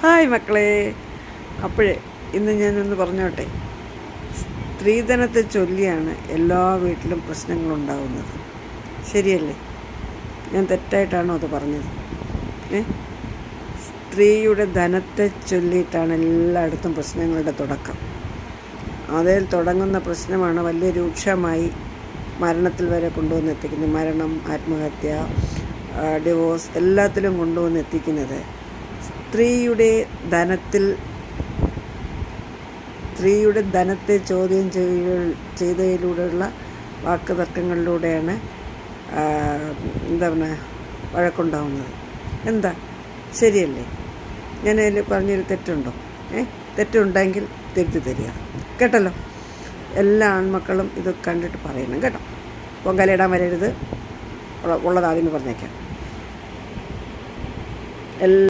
Hi മക്കളെ. അപ്പോഴേ ഇന്ന് ഞാനൊന്ന് പറഞ്ഞോട്ടെ. സ്ത്രീധനത്തെ ചൊല്ലിയാണ് എല്ലാ വീട്ടിലും പ്രശ്നങ്ങളുണ്ടാകുന്നത്. ശരിയല്ലേ? ഞാൻ തെറ്റായിട്ടാണോ അത് പറഞ്ഞത്? സ്ത്രീയുടെ ധനത്തെ ചൊല്ലിയിട്ടാണ് എല്ലായിടത്തും പ്രശ്നങ്ങളുടെ തുടക്കം. അതിൽ തുടങ്ങുന്ന പ്രശ്നമാണ് വലിയ രൂക്ഷമായി മരണത്തിൽ വരെ കൊണ്ടുവന്നെത്തിക്കുന്നത്. മരണം, ആത്മഹത്യ, ഡിവോഴ്സ് എല്ലാത്തിലും കൊണ്ടുവന്നെത്തിക്കുന്നത് സ്ത്രീയുടെ ധനത്തെ ചോദ്യം ചെയ്തതിലൂടെയുള്ള വാക്ക് തർക്കങ്ങളിലൂടെയാണ് വഴക്കുണ്ടാവുന്നത്. എന്താ ശരിയല്ലേ? ഞാൻ അതിൽ പറഞ്ഞൊരു തെറ്റുണ്ടോ? തെറ്റുണ്ടെങ്കിൽ തിരുത്തി തരിക കേട്ടല്ലോ. എല്ലാ ആൺമക്കളും ഇത് കണ്ടിട്ട് പറയണം കേട്ടോ. പൊങ്കാലയിടാൻ വരരുത്, ഉള്ളത് ആദ്യമേ പറഞ്ഞേക്കാം.